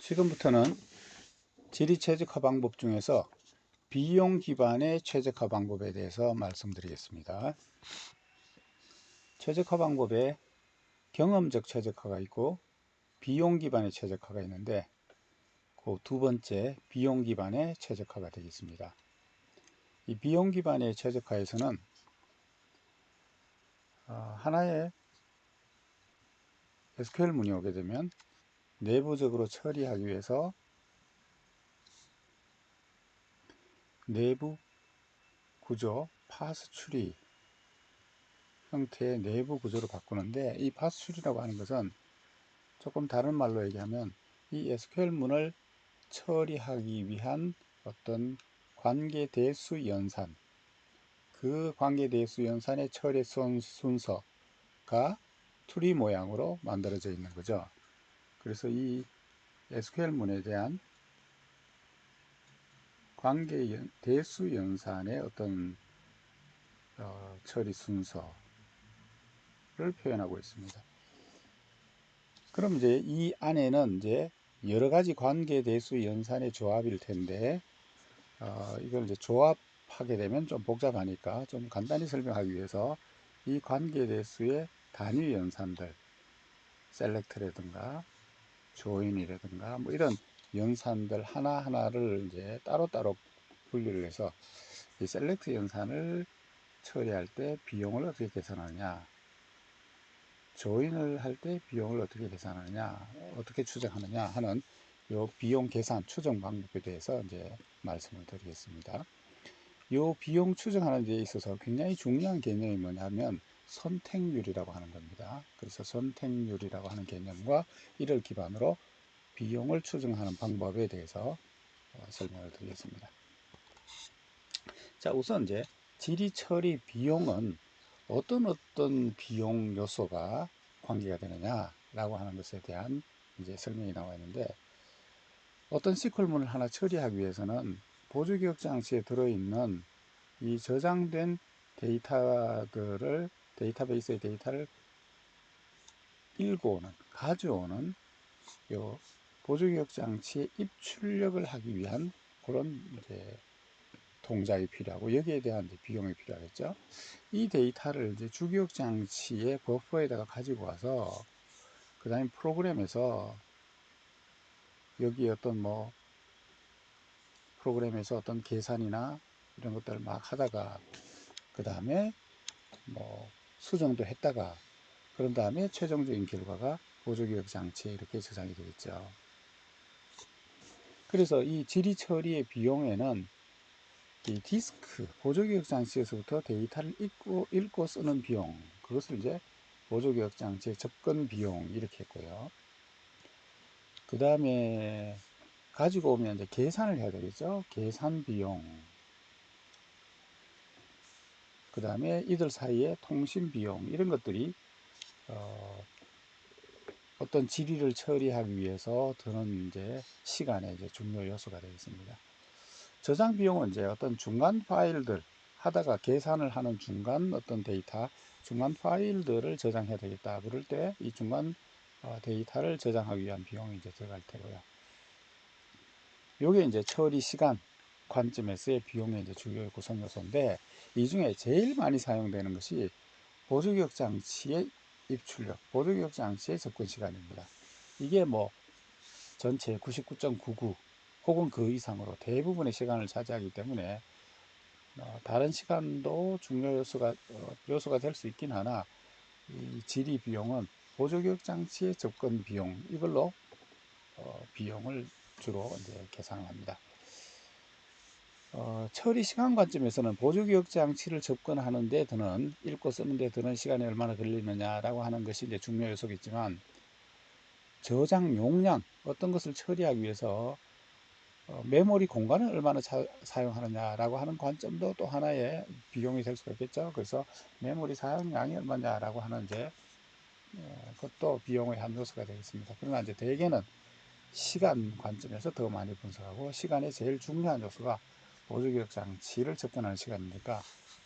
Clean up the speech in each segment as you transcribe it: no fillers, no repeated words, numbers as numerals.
지금부터는 지리 최적화 방법 중에서 비용 기반의 최적화 방법에 대해서 말씀드리겠습니다. 최적화 방법에 경험적 최적화가 있고 비용 기반의 최적화가 있는데, 그 두 번째 비용 기반의 최적화가 되겠습니다. 이 비용 기반의 최적화에서는 하나의 SQL 문이 오게 되면 내부적으로 처리하기 위해서 내부 구조 파스 추리 형태의 내부 구조로 바꾸는데, 이 파스 추리라고 하는 것은 조금 다른 말로 얘기하면 이 SQL문을 처리하기 위한 어떤 관계 대수 연산, 그 관계 대수 연산의 처리 순서가 트리 모양으로 만들어져 있는 거죠. 그래서 이 SQL문에 대한 관계 대수 연산의 어떤 처리 순서를 표현하고 있습니다. 그럼 이제 이 안에는 이제 여러 가지 관계 대수 연산의 조합일 텐데, 이걸 이제 조합하게 되면 좀 복잡하니까 좀 간단히 설명하기 위해서 이 관계 대수의 단위 연산들, 셀렉트라든가 조인이라든가 뭐 이런 연산들 하나하나를 이제 따로따로 분류를 해서 이 셀렉트 연산을 처리할 때 비용을 어떻게 계산하느냐, 조인을 할 때 비용을 어떻게 계산하느냐, 어떻게 추정하느냐 하는 요 비용 계산 추정 방법에 대해서 이제 말씀을 드리겠습니다. 요 비용 추정하는 데 있어서 굉장히 중요한 개념이 뭐냐면 선택률이라고 하는 겁니다. 그래서 선택률이라고 하는 개념과 이를 기반으로 비용을 추정하는 방법에 대해서 설명을 드리겠습니다. 자, 우선 이제 질의 처리 비용은 어떤 비용 요소가 관계가 되느냐라고 하는 것에 대한 이제 설명이 나와 있는데, 어떤 SQL문을 하나 처리하기 위해서는 보조기억 장치에 들어있는 이 저장된 데이터들을, 데이터베이스의 데이터를 읽어오는, 가져오는 요 보조기억 장치의 입출력을 하기 위한 그런 이제 동작이 필요하고, 여기에 대한 이제 비용이 필요하겠죠. 이 데이터를 이제 주기억 장치의 버퍼에다가 가지고 와서 그 다음에 프로그램에서 여기 어떤 뭐 프로그램에서 어떤 계산이나 이런 것들을 막 하다가 그 다음에 뭐 수정도 했다가 그런 다음에 최종적인 결과가 보조기억 장치에 이렇게 저장이 되겠죠. 그래서 이 질의 처리의 비용에는 이 디스크, 보조기억 장치에서부터 데이터를 읽고 쓰는 비용, 그것을 이제 보조기억 장치의 접근 비용 이렇게 했고요. 그 다음에 가지고 오면 이제 계산을 해야 되겠죠. 계산 비용. 그 다음에 이들 사이의 통신 비용, 이런 것들이 어떤 질의를 처리하기 위해서 드는 이제 시간의 이제 중요 요소가 되겠습니다. 저장 비용은 이제 어떤 중간 파일들 하다가 계산을 하는 중간 어떤 데이터, 중간 파일들을 저장해야 되겠다. 그럴 때 이 중간 데이터를 저장하기 위한 비용이 이제 들어갈 테고요. 요게 이제 처리 시간 관점에서의 비용의 이제 주요 구성 요소인데, 이 중에 제일 많이 사용되는 것이 보조기억 장치의 입출력, 보조기억 장치의 접근 시간입니다. 이게 뭐 전체 99.99 혹은 그 이상으로 대부분의 시간을 차지하기 때문에 다른 시간도 중요 요소가 될 수 있긴 하나, 이 질의 비용은 보조기억 장치의 접근 비용, 이걸로 비용을 주로 이제 계산을 합니다. 처리 시간 관점에서는 보조기억 장치를 접근하는 데 드는, 읽고 쓰는 데 드는 시간이 얼마나 걸리느냐라고 하는 것이 이제 중요 요소겠지만, 저장 용량, 어떤 것을 처리하기 위해서 메모리 공간을 얼마나 사용하느냐라고 하는 관점도 또 하나의 비용이 될 수가 있겠죠. 그래서 메모리 사용량이 얼마냐라고 하는 이제 그것도 비용의 한 요소가 되겠습니다. 그러나 이제 대개는 시간 관점에서 더 많이 분석하고, 시간의 제일 중요한 요소가 보조기억 장치를 접근하는 시간이니까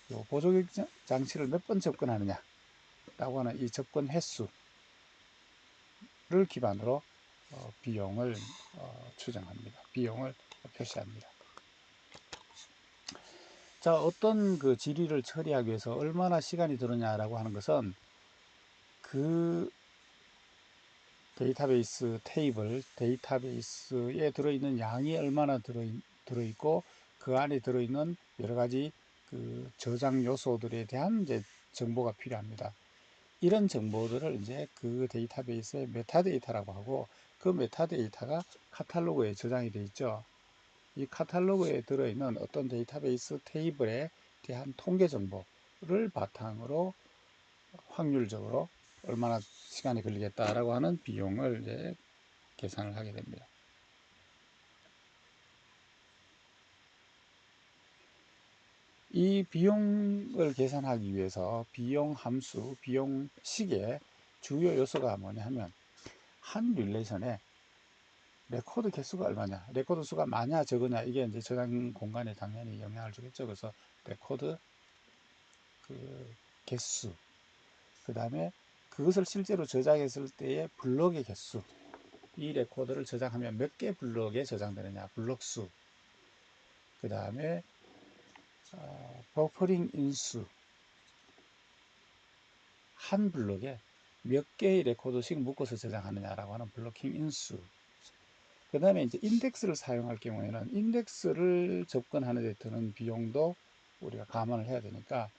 이 보조기억 장치를 몇 번 접근하느냐 라고 하는 이 접근 횟수를 기반으로 비용을 추정합니다. 비용을 표시합니다. 자, 어떤 그 질의를 처리하기 위해서 얼마나 시간이 들었냐라고 하는 것은 그 데이터베이스 테이블, 데이터베이스에 들어있는 양이 얼마나 들어있고 그 안에 들어있는 여러 가지 그 저장 요소들에 대한 이제 정보가 필요합니다. 이런 정보들을 이제 그 데이터베이스의 메타데이터라고 하고, 그 메타데이터가 카탈로그에 저장이 되어 있죠. 이 카탈로그에 들어있는 어떤 데이터베이스 테이블에 대한 통계 정보를 바탕으로 확률적으로 얼마나 시간이 걸리겠다라고 하는 비용을 이제 계산을 하게 됩니다. 이 비용을 계산하기 위해서 비용 함수, 비용식의 주요 요소가 뭐냐 하면, 한 릴레이션에 레코드 개수가 얼마냐, 레코드 수가 많냐 적으냐, 이게 이제 저장 공간에 당연히 영향을 주겠죠. 그래서 레코드 그 개수, 그 다음에 그것을 실제로 저장했을 때의 블록의 개수, 이 레코드를 저장하면 몇 개 블록에 저장되느냐, 블록 수, 그 다음에 버퍼링 인수, 한 블록에 몇 개의 레코드씩 묶어서 저장하느냐라고 하는 블로킹 인수, 그 다음에 이제 인덱스를 사용할 경우에는 인덱스를 접근하는 데 드는 비용도 우리가 감안을 해야 되니까,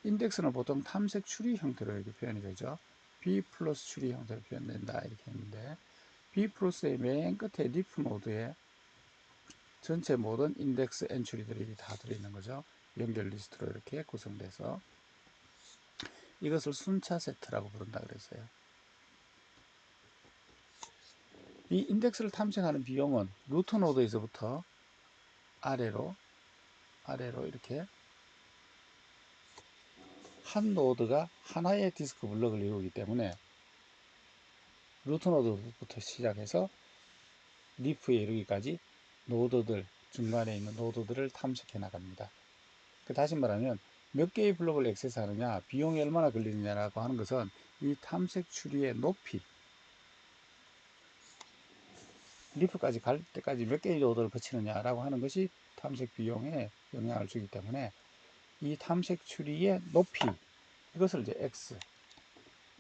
인덱스는 보통 탐색 추리 형태로 이렇게 표현이 되죠. B 플러스 추리 형태로 표현된다 이렇게 했는데, B 플러스의 맨 끝에 리프 노드에 전체 모든 인덱스 엔트리들이 다 들어있는 거죠. 연결 리스트로 이렇게 구성돼서 이것을 순차 세트라고 부른다 그랬어요. 이 인덱스를 탐색하는 비용은 루트 노드에서부터 아래로 이렇게 한 노드가 하나의 디스크 블럭을 이루기 때문에 루트 노드부터 시작해서 리프에 이르기까지 노드들, 중간에 있는 노드들을 탐색해 나갑니다. 다시 말하면 몇 개의 블록을 액세스하느냐, 비용이 얼마나 걸리느냐라고 하는 것은 이 탐색 추리의 높이, 리프까지 갈 때까지 몇 개의 노드를 거치느냐라고 하는 것이 탐색 비용에 영향을 주기 때문에, 이 탐색 추리의 높이, 이것을 이제 X,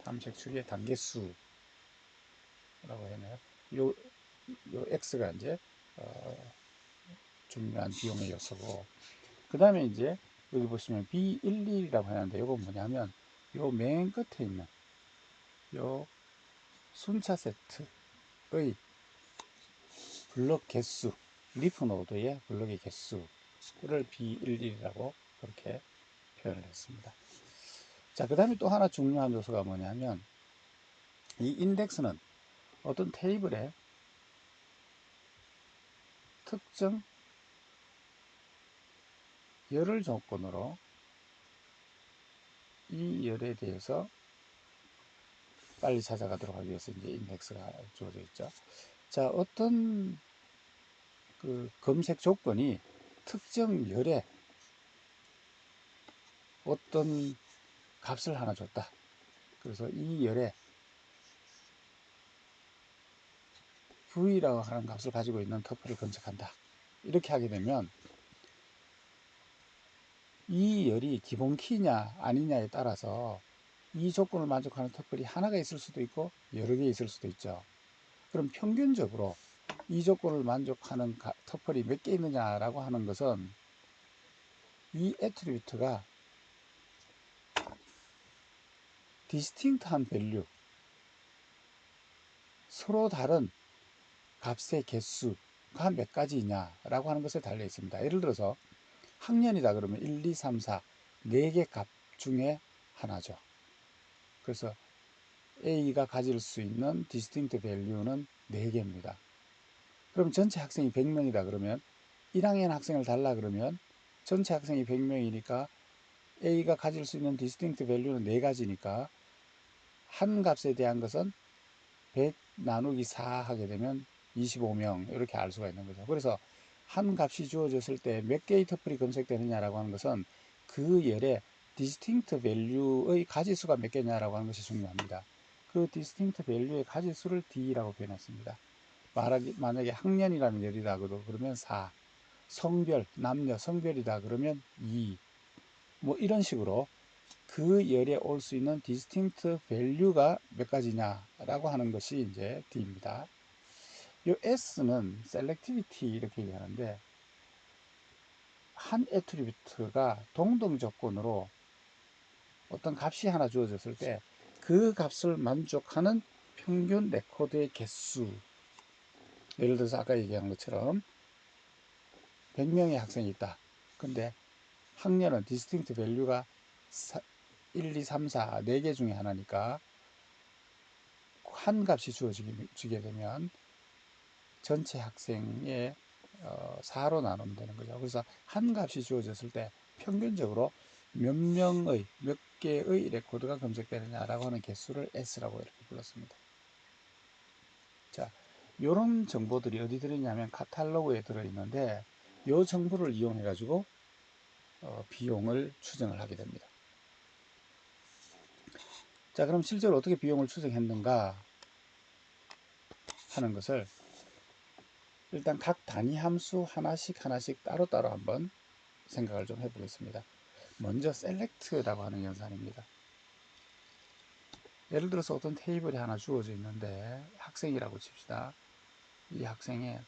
탐색 추리의 단계수라고 하네요. 요 X가 이제 중요한 비용의 요소고, 그 다음에 이제 여기 보시면 B11이라고 하는데, 이건 뭐냐면 요 맨 끝에 있는 요 순차 세트의 블록 개수, 리프 노드의 블록의 개수를 B11이라고 그렇게 표현을 했습니다. 자, 그 다음에 또 하나 중요한 요소가 뭐냐면, 이 인덱스는 어떤 테이블의 특정 열을 조건으로 이 열에 대해서 빨리 찾아가도록 하기 위해서 이제 인덱스가 주어져 있죠. 자, 어떤 그 검색 조건이 특정 열에 어떤 값을 하나 줬다. 그래서 이 열에 V라고 하는 값을 가지고 있는 터프를 검색한다. 이렇게 하게 되면 이 열이 기본 키냐 아니냐에 따라서 이 조건을 만족하는 터플이 하나가 있을 수도 있고 여러 개 있을 수도 있죠. 그럼 평균적으로 이 조건을 만족하는 터플이 몇 개 있느냐라고 하는 것은 이 애트리뷰트가 디스팅트한 밸류, 서로 다른 값의 개수가 몇 가지냐라고 하는 것에 달려 있습니다. 예를 들어서 학년이다 그러면 1, 2, 3, 4 4개 값 중에 하나죠. 그래서 A가 가질 수 있는 디스팅트 밸류는 4개입니다. 그럼 전체 학생이 100명이다 그러면 1학년 학생을 달라 그러면 전체 학생이 100명이니까 A가 가질 수 있는 디스팅트 밸류는 4가지니까 한 값에 대한 것은 100 나누기 4 하게 되면 25명 이렇게 알 수가 있는 거죠. 그래서 한 값이 주어졌을 때 몇 개의 터플이 검색되느냐라고 하는 것은 그 열의 디스팅트 밸류의 가지수가 몇 개냐라고 하는 것이 중요합니다. 그 distinct value의 가지수를 D라고 표현했습니다. 만약에 학년이라는 열이다 그러면 4, 성별, 남녀, 성별이다 그러면 2, 뭐 이런 식으로 그 열에 올 수 있는 distinct value가 몇 가지냐라고 하는 것이 이제 D입니다. 이 S는 selectivity 이렇게 얘기하는데, 한 애트리뷰트가 동등 조건으로 어떤 값이 하나 주어졌을 때 그 값을 만족하는 평균 레코드의 개수, 예를 들어서 아까 얘기한 것처럼 100명의 학생이 있다. 근데 학년은 디스팅트 밸류가 1, 2, 3, 4, 4개 중에 하나니까 한 값이 주어지게 되면 전체 학생의 4로 나누면 되는 거죠. 그래서 한 값이 주어졌을 때 평균적으로 몇 개의 레코드가 검색되느냐라고 하는 개수를 S라고 이렇게 불렀습니다. 자, 이런 정보들이 어디 들어있냐면 카탈로그에 들어있는데, 이 정보를 이용해 가지고 비용을 추정을 하게 됩니다. 자, 그럼 실제로 어떻게 비용을 추정했는가 하는 것을 일단 각 단위 함수 하나씩 따로따로 한번 생각을 좀 해보겠습니다. 먼저 select라고 하는 연산입니다. 예를 들어서 어떤 테이블이 하나 주어져 있는데 학생이라고 칩시다. 이 학생의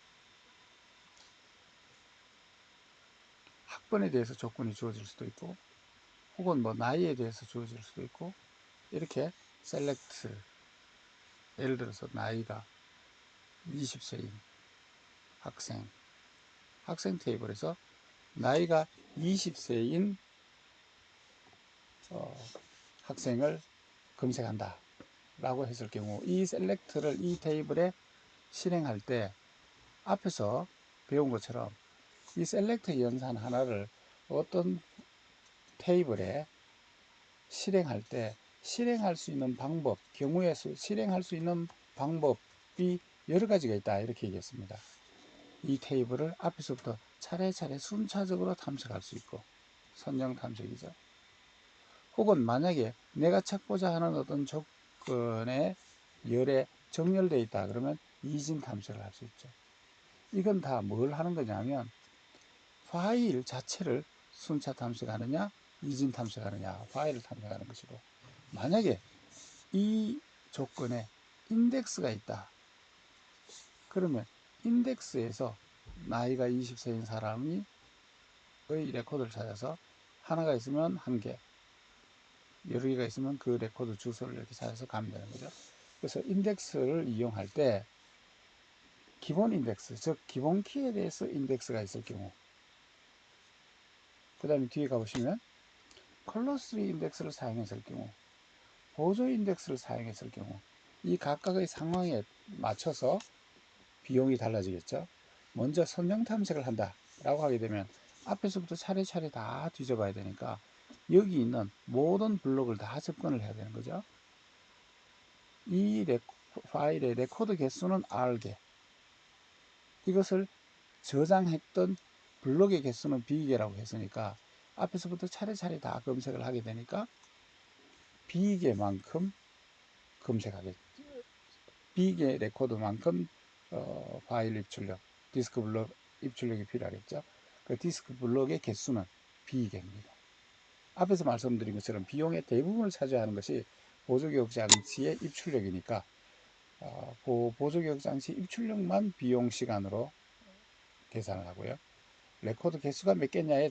학번에 대해서 조건이 주어질 수도 있고, 혹은 뭐 나이에 대해서 주어질 수도 있고, 이렇게 select, 예를 들어서 나이가 20세인 학생 테이블에서 나이가 20세인 학생을 검색한다 라고 했을 경우, 이 셀렉트를 이 테이블에 실행할 때 앞에서 배운 것처럼 이 셀렉트 연산 하나를 어떤 테이블에 실행할 때 실행할 수 있는 방법, 경우에 실행할 수 있는 방법이 여러 가지가 있다 이렇게 얘기했습니다. 이 테이블을 앞에서부터 차례차례 순차적으로 탐색할 수 있고, 선형 탐색이죠. 혹은 만약에 내가 찾고자 하는 어떤 조건의 열에 정렬되어 있다 그러면 이진 탐색을 할 수 있죠. 이건 다 뭘 하는 거냐면 파일 자체를 순차 탐색하느냐 이진 탐색하느냐, 파일을 탐색하는 것이고, 만약에 이 조건에 인덱스가 있다 그러면 인덱스에서 나이가 20세인 사람이 레코드를 찾아서 하나가 있으면 한 개, 여러 개가 있으면 그 레코드 주소를 이렇게 찾아서 가면 되는 거죠. 그래서 인덱스를 이용할 때 기본 인덱스, 즉 기본 키에 대해서 인덱스가 있을 경우, 그 다음에 뒤에 가보시면 컬러스리 인덱스를 사용했을 경우, 보조 인덱스를 사용했을 경우, 이 각각의 상황에 맞춰서 비용이 달라지겠죠. 먼저 선형 탐색을 한다 라고 하게 되면 앞에서부터 차례차례 다 뒤져봐야 되니까 여기 있는 모든 블록을 다 접근을 해야 되는 거죠. 이 파일의 레코드 개수는 R개, 이것을 저장했던 블록의 개수는 B개라고 했으니까 앞에서부터 차례차례 다 검색을 하게 되니까 B개만큼 검색하겠죠. B개 레코드만큼 파일 입출력, 디스크 블록 입출력이 필요하겠죠. 그 디스크 블록의 개수는 B개입니다. 앞에서 말씀드린 것처럼 비용의 대부분을 차지하는 것이 보조교육 장치의 입출력이니까 보조교육 장치 입출력만 비용 시간으로 계산을 하고요. 레코드 개수가 몇 개냐에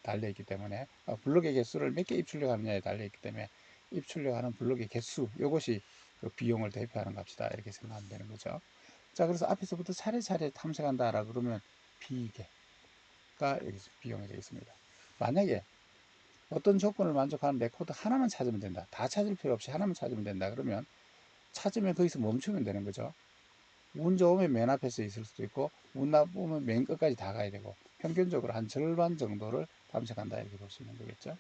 달려있기 때문에 블록의 개수를 몇 개 입출력하느냐에 달려있기 때문에 입출력하는 블록의 개수, 이것이 그 비용을 대표하는 값이다 이렇게 생각하면 되는 거죠. 자, 그래서 앞에서부터 차례차례 탐색한다라 그러면 B개가 여기서 비용이 되겠습니다. 만약에 어떤 조건을 만족하는 레코드 하나만 찾으면 된다, 다 찾을 필요 없이 하나만 찾으면 된다 그러면 찾으면 거기서 멈추면 되는 거죠. 운 좋으면 맨 앞에서 있을 수도 있고 운 나쁘면 맨 끝까지 다 가야 되고, 평균적으로 한 절반 정도를 탐색한다 이렇게 볼 수 있는 거겠죠.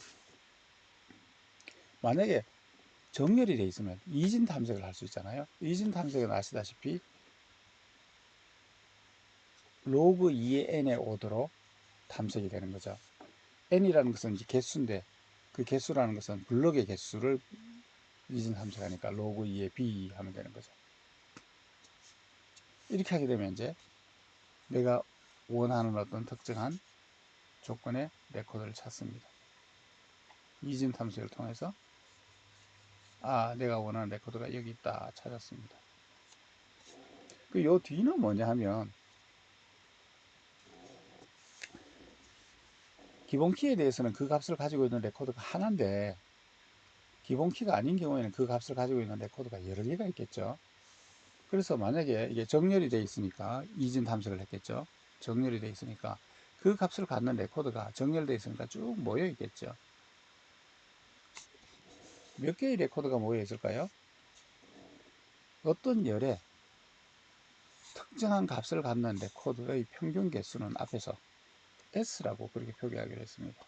만약에 정렬이 돼 있으면 이진 탐색을 할 수 있잖아요. 이진 탐색은 아시다시피 로그 2의 n의 오더로 탐색이 되는 거죠. n이라는 것은 이제 개수인데 그 개수라는 것은 블록의 개수를 이진 탐색하니까 로그 2에 B 하면 되는 거죠. 이렇게 하게 되면 이제 내가 원하는 어떤 특정한 조건의 레코드를 찾습니다. 이진 탐색을 통해서 내가 원하는 레코드가 여기 있다 찾았습니다. 그 요 뒤는 뭐냐 하면 기본 키에 대해서는 그 값을 가지고 있는 레코드가 하나인데 기본 키가 아닌 경우에는 그 값을 가지고 있는 레코드가 여러 개가 있겠죠. 그래서 만약에 이게 정렬이 되어 있으니까 이진 탐색을 했겠죠. 정렬이 되어 있으니까 그 값을 갖는 레코드가 정렬되어 있으니까 쭉 모여 있겠죠. 몇 개의 레코드가 모여 있을까요? 어떤 열에 특정한 값을 갖는 레코드의 평균 개수는 앞에서 S라고 그렇게 표기하기로 했습니다.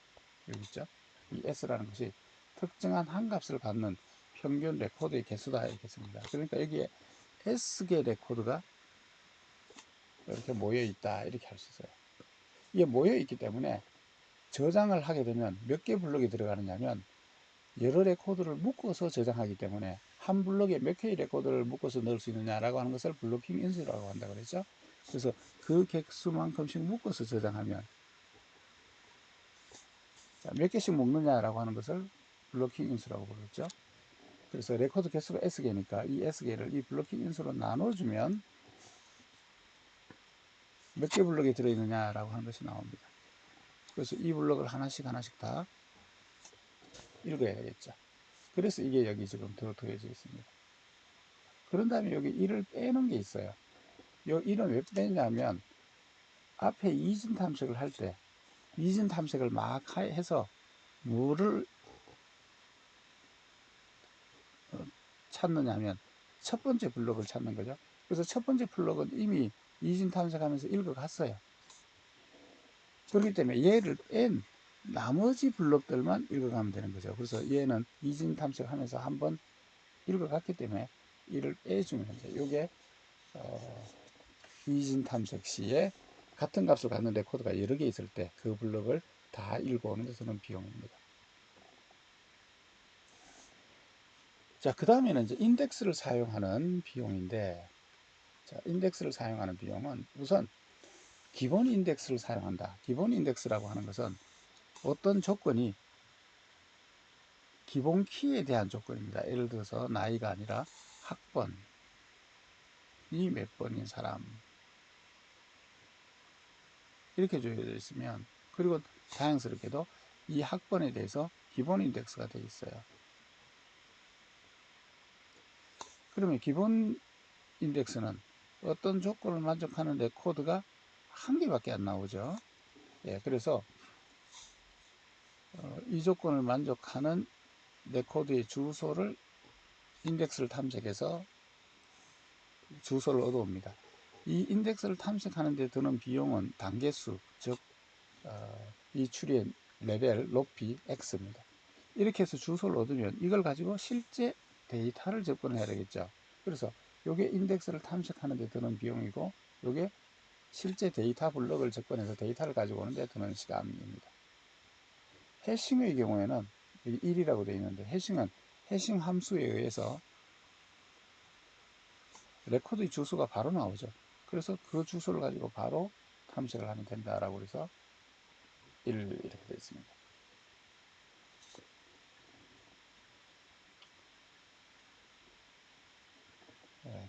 여기 있죠. 이 S라는 것이 특정한 한 값을 갖는 평균 레코드의 개수다 이렇게 씁니다. 그러니까 여기에 S개 레코드가 이렇게 모여 있다 이렇게 할 수 있어요. 이게 모여 있기 때문에 저장을 하게 되면 몇 개 블록이 들어가느냐면 여러 레코드를 묶어서 저장하기 때문에 한 블록에 몇 개의 레코드를 묶어서 넣을 수 있느냐라고 하는 것을 블로킹 인수라고 한다고 그랬죠. 그래서 그 개수만큼씩 묶어서 저장하면 몇 개씩 묶느냐라고 하는 것을 블로킹 인수라고 부르죠. 그래서 레코드 개수가 S개니까 이 S개를 이 블로킹 인수로 나눠주면 몇 개 블록이 들어있느냐라고 하는 것이 나옵니다. 그래서 이 블록을 하나씩 다 읽어야 되겠죠. 그래서 이게 여기 지금 더해져 있습니다. 그런 다음에 여기 1을 빼는 게 있어요. 이 1은 왜 빼냐면 앞에 이진 탐색을 할 때 이진 탐색을 막 해서 뭐를 찾느냐면 첫 번째 블록을 찾는 거죠. 그래서 첫 번째 블록은 이미 이진 탐색하면서 읽어갔어요. 그렇기 때문에 얘를 뺀 나머지 블록들만 읽어가면 되는 거죠. 그래서 얘는 이진 탐색하면서 한번 읽어갔기 때문에 이를 빼주면 이제 이게 이진 탐색 시에 같은 값을 갖는 레코드가 여러 개 있을 때 그 블록을 다 읽어오는 데 드는 비용입니다. 자, 그 다음에는 이제 인덱스를 사용하는 비용인데, 자, 인덱스를 사용하는 비용은 우선 기본 인덱스를 사용한다. 기본 인덱스라고 하는 것은 어떤 조건이 기본 키에 대한 조건입니다. 예를 들어서 나이가 아니라 학번이 몇 번인 사람 이렇게 주어져 있으면, 그리고 다행스럽게도 이 학번에 대해서 기본 인덱스가 되어 있어요. 그러면 기본 인덱스는 어떤 조건을 만족하는 레코드가 한 개밖에 안 나오죠. 예, 그래서 이 조건을 만족하는 레코드의 주소를 인덱스를 탐색해서 주소를 얻어옵니다. 이 인덱스를 탐색하는 데 드는 비용은 단계수, 즉 이 추리의 레벨, 높이, X입니다. 이렇게 해서 주소를 얻으면 이걸 가지고 실제 데이터를 접근해야 되겠죠. 그래서 이게 인덱스를 탐색하는 데 드는 비용이고, 이게 실제 데이터 블록을 접근해서 데이터를 가지고 오는 데 드는 시간입니다. 해싱의 경우에는 1이라고 되어 있는데, 해싱은 해싱 함수에 의해서 레코드의 주소가 바로 나오죠. 그래서 그 주소를 가지고 바로 탐색을 하면 된다라고 해서 1 이렇게 되어 있습니다.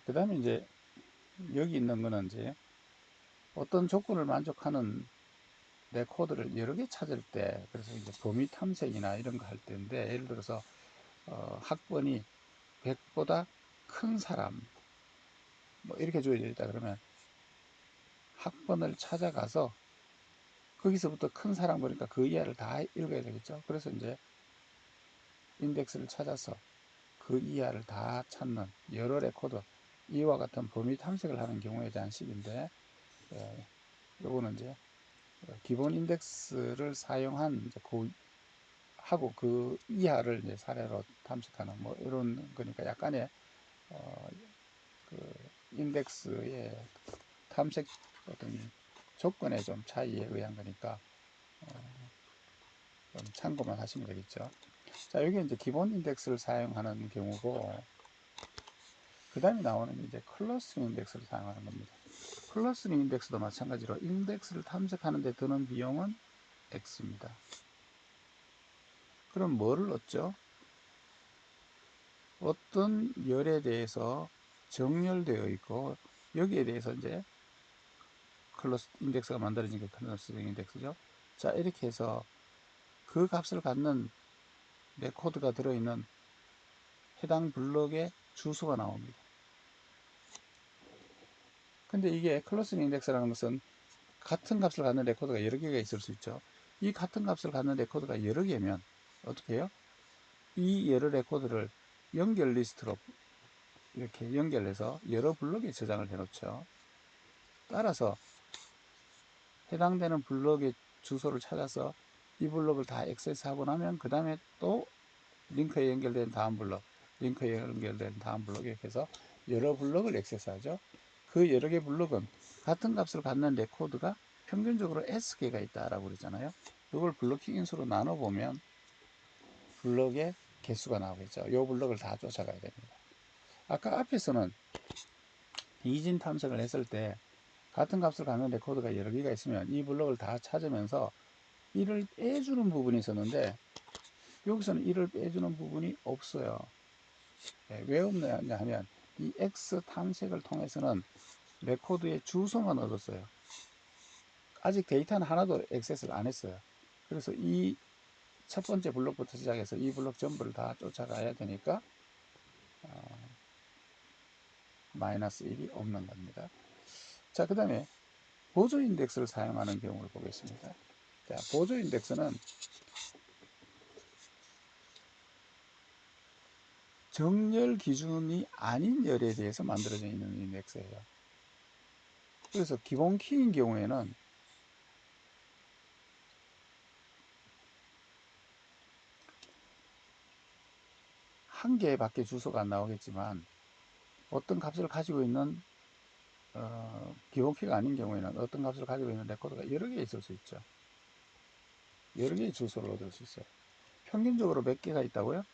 그 다음에 이제 여기 있는 거는 이제 어떤 조건을 만족하는 레코드를 여러 개 찾을 때, 그래서 이제 범위 탐색이나 이런 거 할 때인데, 예를 들어서 학번이 100보다 큰 사람 뭐 이렇게 주어져 있다 그러면 학번을 찾아가서 거기서부터 큰 사람 보니까 그 이하를 다 읽어야 되겠죠. 그래서 이제 인덱스를 찾아서 그 이하를 다 찾는 여러 레코드, 이와 같은 범위 탐색을 하는 경우에 대한 식인데, 요거는 이제 기본 인덱스를 사용한 이제 하고 그 이하를 이제 사례로 탐색하는 뭐 이런 거니까 약간의 그 인덱스의 탐색 어떤 조건의 좀 차이에 의한 거니까 좀 참고만 하시면 되겠죠. 자, 여기 이제 기본 인덱스를 사용하는 경우고, 그 다음에 나오는 게 이제 클러스터링 인덱스를 사용하는 겁니다. 클러스터링 인덱스도 마찬가지로 인덱스를 탐색하는 데 드는 비용은 X입니다. 그럼 뭐를 얻죠? 어떤 열에 대해서 정렬되어 있고, 여기에 대해서 이제 클러스 인덱스가 만들어진 게 클러스터링 인덱스죠. 자, 이렇게 해서 그 값을 갖는 레코드가 들어있는 해당 블럭의 주소가 나옵니다. 근데 이게 클러스터링 인덱스라는 것은 같은 값을 갖는 레코드가 여러 개가 있을 수 있죠. 이 같은 값을 갖는 레코드가 여러 개면 어떻게 해요? 이 여러 레코드를 연결 리스트로 이렇게 연결해서 여러 블럭에 저장을 해 놓죠. 따라서 해당되는 블럭의 주소를 찾아서 이 블럭을 다 액세스하고 나면 그 다음에 또 링크에 연결된 다음 블럭, 링크에 연결된 다음 블럭 이렇게 해서 여러 블럭을 액세스하죠. 그 여러 개 블럭은 같은 값을 갖는 레코드가 평균적으로 S개가 있다라고 그러잖아요. 이걸 블로킹 인수로 나눠보면 블럭의 개수가 나오겠죠. 이 블럭을 다 쫓아가야 됩니다. 아까 앞에서는 이진 탐색을 했을 때 같은 값을 갖는 레코드가 여러 개가 있으면 이 블럭을 다 찾으면서 1을 빼주는 부분이 있었는데 여기서는 1을 빼주는 부분이 없어요. 왜 없냐 하면 이 X 탐색을 통해서는 레코드의 주소만 얻었어요. 아직 데이터는 하나도 액세스를 안 했어요. 그래서 이 첫 번째 블록부터 시작해서 이 블록 전부를 다 쫓아가야 되니까 마이너스 1이 없는 겁니다. 자, 그 다음에 보조 인덱스를 사용하는 경우를 보겠습니다. 자, 보조 인덱스는 정렬 기준이 아닌 열에 대해서 만들어져 있는 인덱스예요. 그래서 기본 키인 경우에는 한 개밖에 주소가 안 나오겠지만 어떤 값을 가지고 있는 기본 키가 아닌 경우에는 어떤 값을 가지고 있는 레코드가 여러 개 있을 수 있죠. 여러 개의 주소를 얻을 수 있어요. 평균적으로 몇 개가 있다고요?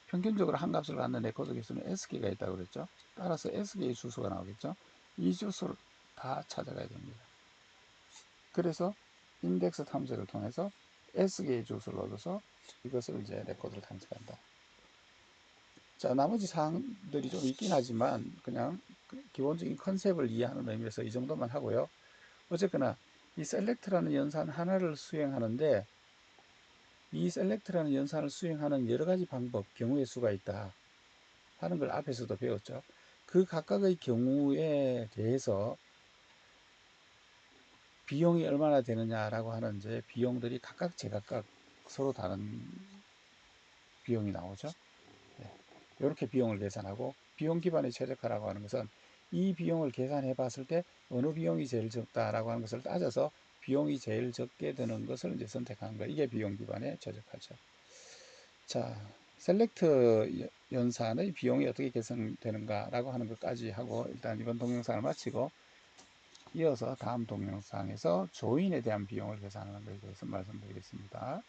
평균적으로 한 값을 갖는 레코드 개수는 S개가 있다고 그랬죠. 따라서 S개의 주소가 나오겠죠. 이 주소를 다 찾아가야 됩니다. 그래서 인덱스 탐색을 통해서 S개의 주소를 얻어서 이것을 이제 레코드를 탐색한다. 자, 나머지 사항들이 좀 있긴 하지만 그냥 기본적인 컨셉을 이해하는 의미에서 이 정도만 하고요. 어쨌거나 이 셀렉트라는 연산 하나를 수행하는데 이 셀렉트라는 연산을 수행하는 여러 가지 방법, 경우의 수가 있다 하는 걸 앞에서도 배웠죠. 그 각각의 경우에 대해서 비용이 얼마나 되느냐라고 하는 이제 비용들이 각각 제각각 서로 다른 비용이 나오죠. 네. 이렇게 비용을 계산하고 비용 기반의 최적화라고 하는 것은 이 비용을 계산해 봤을 때 어느 비용이 제일 적다라고 하는 것을 따져서 비용이 제일 적게 드는 것을 이제 선택하는 거. 이게 비용 기반의 최적화죠. 자, 셀렉트 연산의 비용이 어떻게 계산되는가라고 하는 것까지 하고 일단 이번 동영상을 마치고 이어서 다음 동영상에서 조인에 대한 비용을 계산하는 것에 대해서 말씀드리겠습니다.